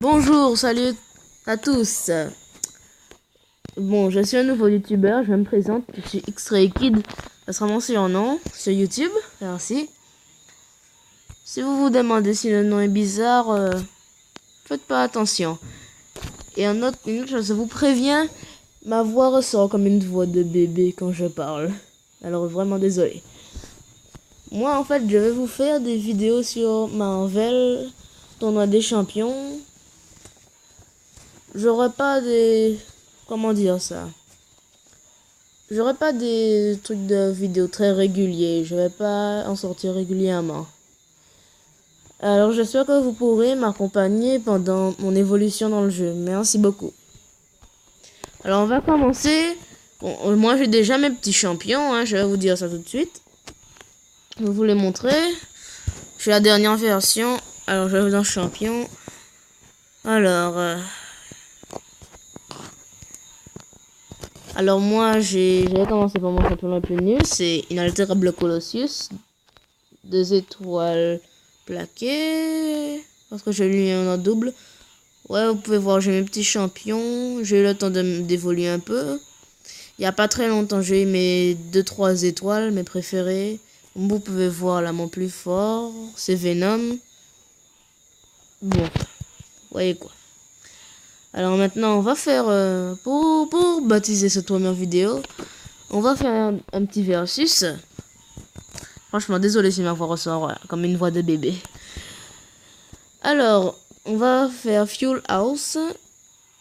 Bonjour, salut à tous. Bon, je suis un nouveau youtubeur, je me présente, je suis X-Ray Kid, ça sera mon surnom sur YouTube, merci. Si vous vous demandez si le nom est bizarre, faites pas attention. Et une autre chose, je vous préviens, ma voix ressort comme une voix de bébé quand je parle. Alors vraiment désolé. Moi en fait, je vais vous faire des vidéos sur Marvel, Tournoi des Champions. J'aurai pas des... Comment dire ça? J'aurai pas des trucs de vidéos très réguliers. Je vais pas en sortir régulièrement. Alors j'espère que vous pourrez m'accompagner pendant mon évolution dans le jeu. Merci beaucoup. Alors on va commencer. Bon, moi j'ai déjà mes petits champions. Je vais vous dire ça tout de suite. Je vais vous les montrer. Je suis la dernière version. Alors je vais vous en champion. Alors moi j'avais commencé par mon champion le plus nul. C'est Inalterable Colossus. 2 étoiles plaquées. Parce que j'ai lu un double. Ouais, vous pouvez voir, j'ai mes petits champions. J'ai eu le temps d'évoluer un peu. Il n'y a pas très longtemps, j'ai eu mes 2-3 étoiles, mes préférés. Vous pouvez voir là, mon plus fort, c'est Venom. Bon, vous voyez quoi. Alors maintenant, on va faire, pour baptiser cette première vidéo, on va faire un petit versus. Franchement, désolé si ma voix ressort comme une voix de bébé. Alors, on va faire Fuel House.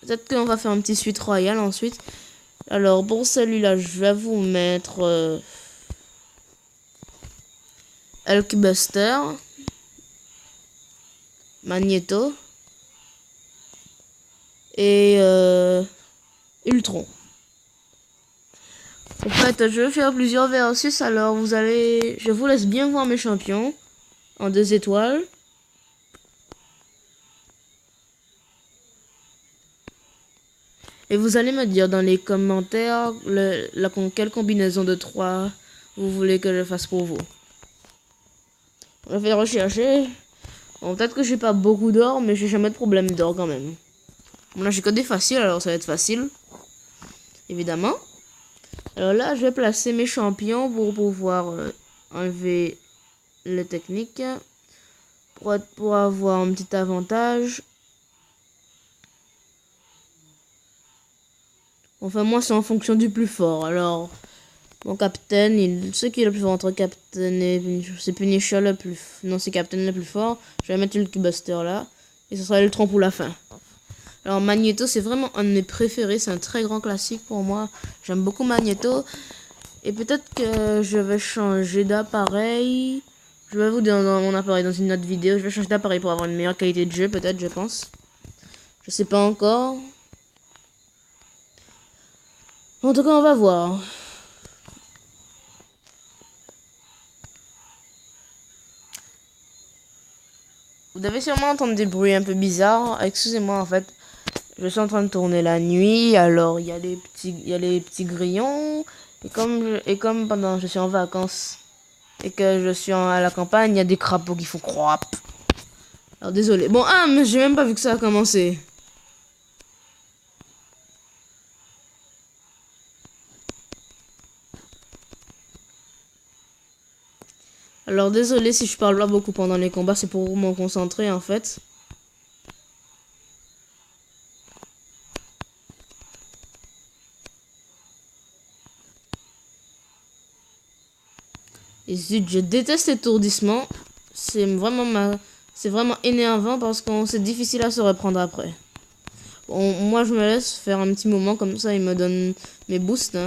Peut-être qu'on va faire un petit suite royal ensuite. Alors, pour celui-là, je vais vous mettre Hulkbuster, Magneto et Ultron. En fait, je vais faire plusieurs versus. Alors, je vous laisse bien voir mes champions en 2 étoiles. Et vous allez me dire dans les commentaires quelle combinaison de 3 vous voulez que je fasse pour vous. On va rechercher. Bon, peut-être que j'ai pas beaucoup d'or, mais j'ai jamais de problème d'or quand même. Bon, là j'ai que des faciles, alors ça va être facile. Évidemment. Alors là, je vais placer mes champions pour pouvoir enlever les techniques. Pour avoir un petit avantage. Enfin, moi, c'est en fonction du plus fort. Alors, mon Captain, ce qui est le plus fort entre Captain et... C'est Punisher le plus... Non, c'est Captain le plus fort. Je vais mettre le Hulkbuster là. Et ce sera Ultron pour la fin. Alors, Magneto, c'est vraiment un de mes préférés. C'est un très grand classique pour moi. J'aime beaucoup Magneto. Et peut-être que je vais changer d'appareil. Je vais vous dire dans mon appareil dans une autre vidéo. Je vais changer d'appareil pour avoir une meilleure qualité de jeu, peut-être, je pense. Je sais pas encore. En tout cas, on va voir. Vous devez sûrement entendre des bruits un peu bizarres. Excusez-moi, en fait, je suis en train de tourner la nuit. Alors, il y a les petits grillons. Et comme pendant que je suis en vacances et que je suis à la campagne, il y a des crapauds qui font crap. Alors, désolé. Bon, mais j'ai même pas vu que ça a commencé. Alors, désolé si je parle pas beaucoup pendant les combats. C'est pour m'en concentrer, en fait. Et zut, je déteste l'étourdissement. C'est vraiment énervant parce que c'est difficile à se reprendre après. Bon, moi je me laisse faire un petit moment comme ça, il me donne mes boosts.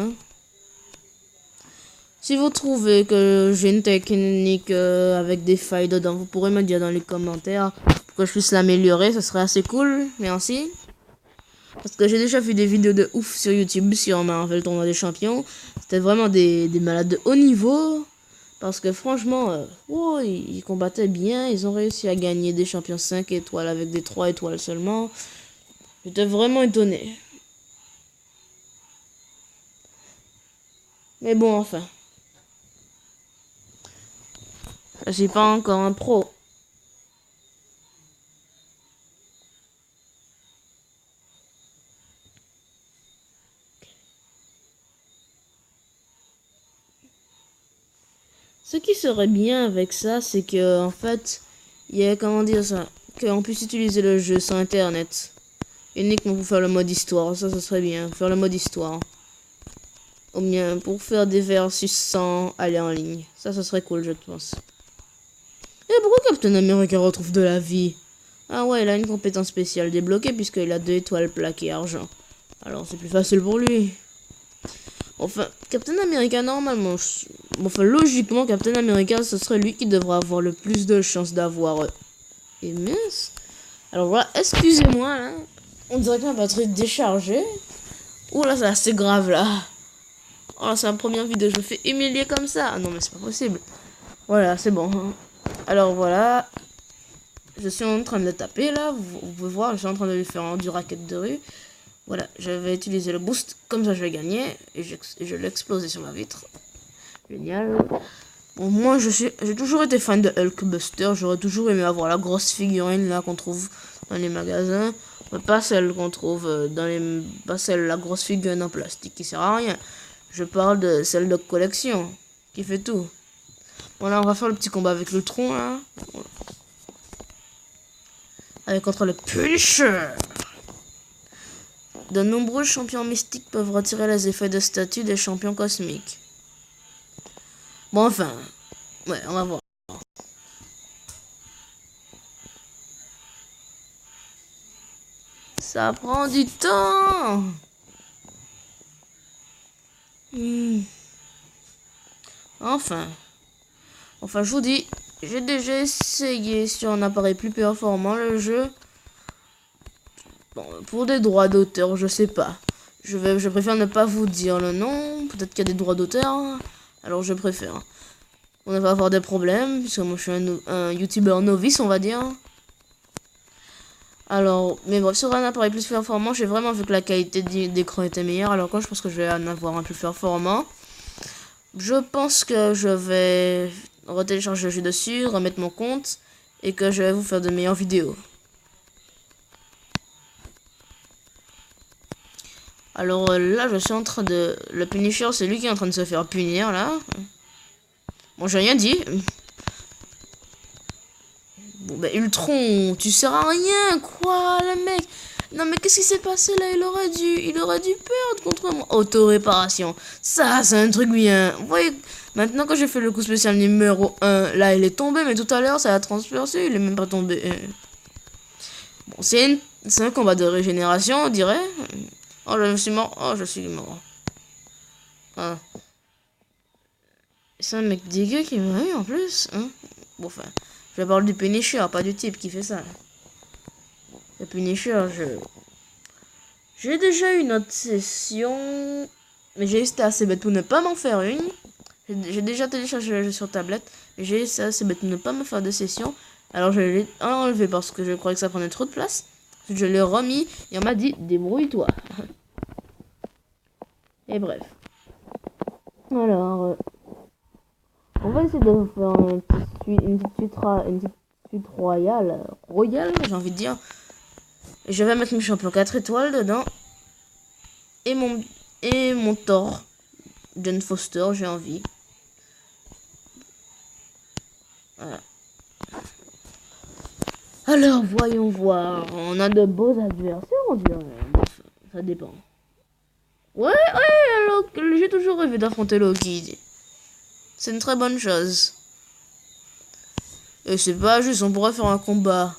Si vous trouvez que j'ai une technique avec des failles dedans, vous pourrez me dire dans les commentaires pour que je puisse l'améliorer, ce serait assez cool. Merci. Parce que j'ai déjà vu des vidéos de ouf sur YouTube sur Marvel Tournoi des Champions. C'était vraiment des malades de haut niveau. Parce que franchement, ils combattaient bien. Ils ont réussi à gagner des champions 5 étoiles avec des 3 étoiles seulement. J'étais vraiment étonné. Mais bon, enfin. Je suis pas encore un pro. Ce qui serait bien avec ça, c'est que en fait, il y a comment dire ça, qu'on puisse utiliser le jeu sans internet. Uniquement pour faire le mode histoire, ça serait bien, faire le mode histoire. Ou bien pour faire des versus sans aller en ligne. Ça serait cool, je pense. Et pourquoi Captain America retrouve de la vie? Ah ouais, il a une compétence spéciale débloquée puisqu'il a 2 étoiles plaquées argent. Alors c'est plus facile pour lui. Enfin, Captain America, normalement, enfin, logiquement, Captain America, ce serait lui qui devrait avoir le plus de chances d'avoir... Et mince. Alors voilà, excusez-moi, là. On dirait que ma batterie est déchargée. Ouh là, c'est assez grave, là. Oh là, c'est ma première vidéo, je me fais humilier comme ça. Ah non, mais c'est pas possible. Voilà, c'est bon. Alors voilà. Je suis en train de le taper, là. Vous pouvez voir, je suis en train de lui faire du racket de rue. Voilà, je vais utiliser le boost, comme ça je vais gagner, et je l'ai explosé sur ma vitre. Génial. Bon, moi j'ai toujours été fan de Hulkbuster, j'aurais toujours aimé avoir la grosse figurine là qu'on trouve dans les magasins, mais pas celle qu'on trouve dans les... pas celle, la grosse figurine en plastique qui sert à rien. Je parle de celle de collection, qui fait tout. Voilà, on va faire le petit combat avec le tronc là. Avec contre le Punisher. De nombreux champions mystiques peuvent retirer les effets de statut des champions cosmiques. Bon, enfin, ouais, on va voir. Ça prend du temps. Enfin, je vous dis, j'ai déjà essayé sur un appareil plus performant le jeu. Bon, pour des droits d'auteur, je sais pas. Je préfère ne pas vous dire le nom. Peut-être qu'il y a des droits d'auteur. Alors je préfère. On va avoir des problèmes, puisque moi je suis un youtubeur novice, on va dire. Alors, mais bref, sur un appareil plus performant, j'ai vraiment vu que la qualité d'écran était meilleure. Alors quand je pense que je vais en avoir un plus performant. Je pense que je vais retélécharger le jeu dessus, remettre mon compte, et que je vais vous faire de meilleures vidéos. Alors là, je suis en train de... Le Punisher, c'est lui qui est en train de se faire punir, là. Bon, j'ai rien dit. Bon, bah, Ultron, tu sers à rien, quoi, le mec. Non, mais qu'est-ce qui s'est passé, là? Il aurait dû perdre contre moi. Auto-réparation. Ça, c'est un truc bien. Vous voyez, maintenant, quand j'ai fait le coup spécial numéro 1, là, il est tombé, mais tout à l'heure, ça a transpercé. Il est même pas tombé. Bon, c'est un combat de régénération, on dirait. Oh, je suis mort. Oh, je suis mort. Ah. C'est un mec dégueu qui m'a eu en plus. Hein. Bon, enfin, je parle du Punisher, pas du type qui fait ça. Le Punisher, j'ai déjà eu une autre session. Mais j'ai été assez bête pour ne pas m'en faire une. J'ai déjà téléchargé le jeu sur tablette. Mais j'ai été assez bête pour ne pas me faire de session. Alors je l'ai enlevé parce que je croyais que ça prenait trop de place. Ensuite, je l'ai remis et on m'a dit débrouille-toi. Et bref. Alors, on va essayer de faire une petite suite royale, j'ai envie de dire. Et je vais mettre mes champions 4 étoiles dedans. Et mon Thor, Jane Foster, j'ai envie. Voilà. Alors, voyons voir. On a de beaux adversaires, on dirait. Ça dépend. Ouais, j'ai toujours rêvé d'affronter Loki. C'est une très bonne chose. Et c'est pas juste, on pourrait faire un combat.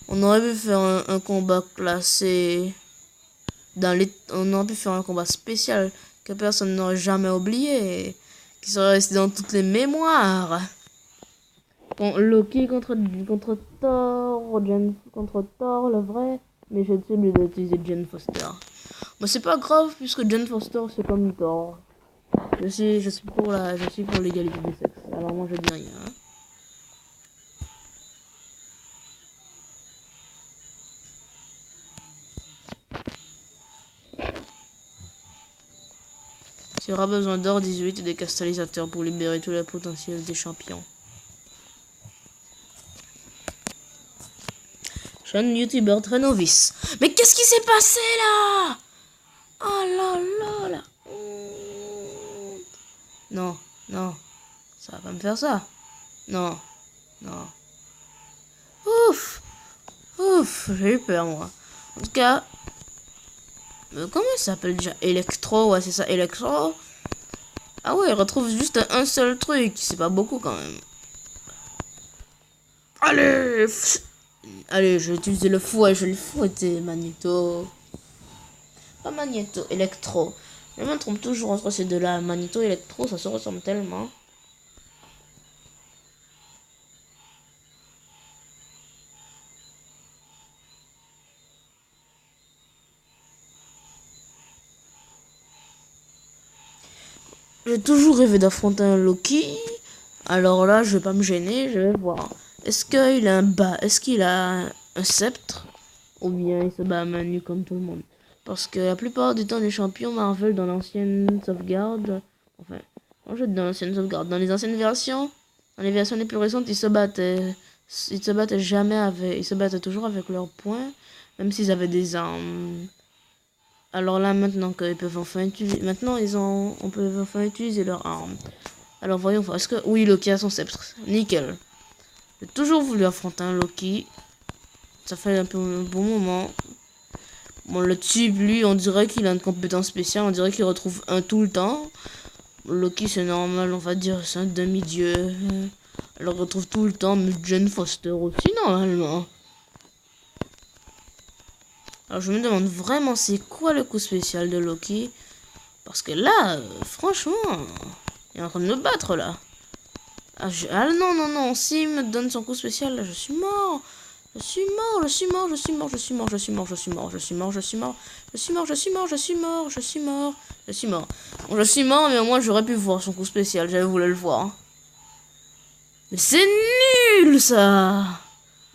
On aurait pu faire un combat classé on aurait pu faire un combat spécial que personne n'aurait jamais oublié. Qui serait resté dans toutes les mémoires. Bon, Loki contre Thor, contre Thor, le vrai. Mais j'ai décidé d'utiliser Jane Foster. Mais c'est pas grave puisque Jane Foster c'est comme Thor. Je suis pour l'égalité des sexes. Alors moi je dis rien. Hein. Tu auras besoin d'or 18 et des cristallisateurs pour libérer tout le potentiel des champions. Je suis un youtubeur très novice. Mais qu'est-ce qui s'est passé là? Oh là là là. Non, Ça va pas me faire ça. Non. Non. Ouf. Ouf. J'ai eu peur, moi. En tout cas... comment il s'appelle déjà? Electro, ouais, c'est ça, Electro. Ah ouais, il retrouve juste un seul truc. C'est pas beaucoup, quand même. Allez. Allez, je vais utiliser le fouet. Je vais le fouetter, Magneto. Pas Magneto, Electro. Je me trompe toujours entre ces deux-là. Magneto et Electro, ça se ressemble tellement. J'ai toujours rêvé d'affronter un Loki. Alors là, je vais pas me gêner, je vais voir. Est-ce qu'il a un bas? Est-ce qu'il a un sceptre? Ou bien il se bat à main nue comme tout le monde? Parce que la plupart du temps, les champions Marvel dans l'ancienne sauvegarde... Enfin, en jeu dans l'ancienne sauvegarde. Dans les anciennes versions, dans les versions les plus récentes, ils se battaient jamais avec... Ils se battaient toujours avec leurs poings, même s'ils avaient des armes. Alors là, maintenant qu'ils peuvent enfin utiliser... Maintenant, on peut enfin utiliser leurs armes. Alors voyons voir. Est-ce que... Oui, Loki a son sceptre. Nickel. J'ai toujours voulu affronter un Loki. Ça fait un peu un bon moment. Bon, le type, lui, on dirait qu'il a une compétence spéciale. On dirait qu'il retrouve un tout le temps. Loki, c'est normal, on va dire, c'est un demi-dieu. Elle retrouve tout le temps, mais Jane Foster aussi, normalement. Alors, je me demande vraiment c'est quoi le coup spécial de Loki. Parce que là, franchement, il est en train de me battre, là. Ah, non, non, non, s'il me donne son coup spécial, là, je suis mort. Je suis mort, je suis mort, je suis mort, je suis mort, je suis mort, je suis mort, je suis mort, je suis mort, je suis mort, je suis mort, je suis mort, je suis mort, je suis mort. Bon, je suis mort, mais au moins j'aurais pu voir son coup spécial, j'avais voulu le voir. Mais c'est nul, ça.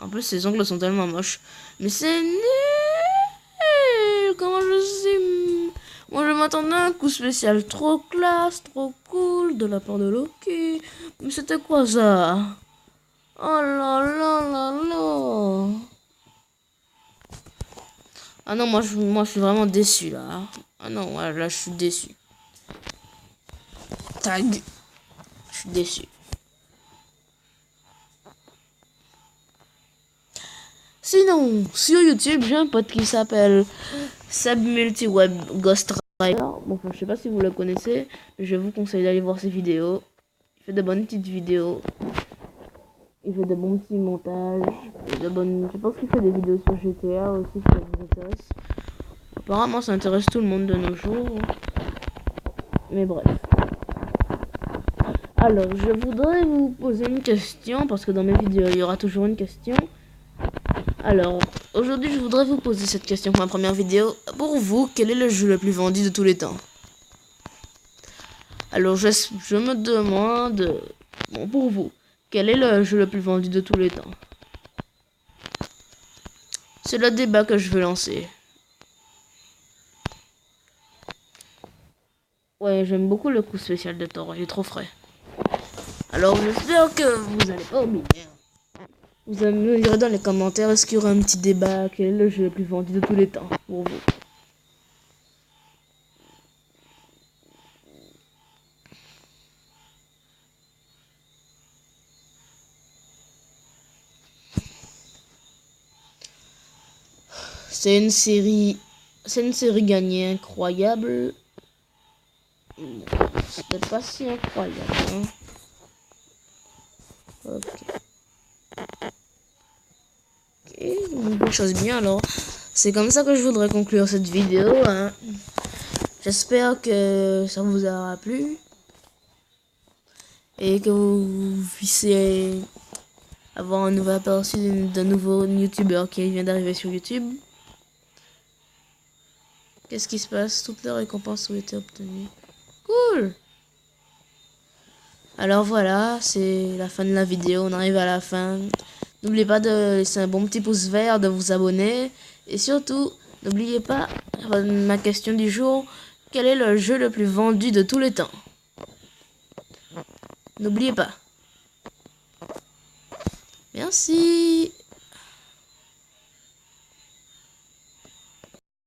En plus, ses ongles sont tellement moches. Mais c'est nul. Comment je suis... Moi, je m'attendais à un coup spécial trop classe, trop cool de la part de Loki. Mais c'était quoi ça? Oh là là là là. Ah non, moi je suis vraiment déçu là. Ah non, ouais, là je suis déçu. Tag. Je suis déçu. Sinon, sur YouTube, j'ai un pote qui s'appelle Seb Multiweb Ghost Rider. Bon, enfin, je sais pas si vous le connaissez, mais je vous conseille d'aller voir ses vidéos. Il fait de bonnes petites vidéos. Il fait de bons petits montages. Je pense qu'il fait des vidéos sur GTA aussi, si ça vous intéresse. Apparemment, ça intéresse tout le monde de nos jours. Mais bref. Alors, je voudrais vous poser une question, parce que dans mes vidéos, il y aura toujours une question. Alors, aujourd'hui, je voudrais vous poser cette question pour ma première vidéo. Pour vous, quel est le jeu le plus vendu de tous les temps? Alors, je me demande... Bon, pour vous, quel est le jeu le plus vendu de tous les temps? C'est le débat que je veux lancer. Ouais, j'aime beaucoup le coup spécial de Thor, il est trop frais. Alors, j'espère que vous allez pas oublier. Vous me direz dans les commentaires, est-ce qu'il y aura un petit débat? Quel est le jeu le plus vendu de tous les temps pour vous? C'est une série gagnée incroyable. C'était pas si incroyable, hein. Ok, une chose bien alors. C'est comme ça que je voudrais conclure cette vidéo, hein. J'espère que ça vous aura plu. Et que vous puissiez avoir un nouveau aperçu d'un nouveau youtubeur qui vient d'arriver sur YouTube. Qu'est-ce qui se passe? Toutes les récompenses ont été obtenues. Cool! Alors voilà, c'est la fin de la vidéo, on arrive à la fin. N'oubliez pas de laisser un bon petit pouce vert, de vous abonner. Et surtout, n'oubliez pas ma question du jour. Quel est le jeu le plus vendu de tous les temps? N'oubliez pas. Merci.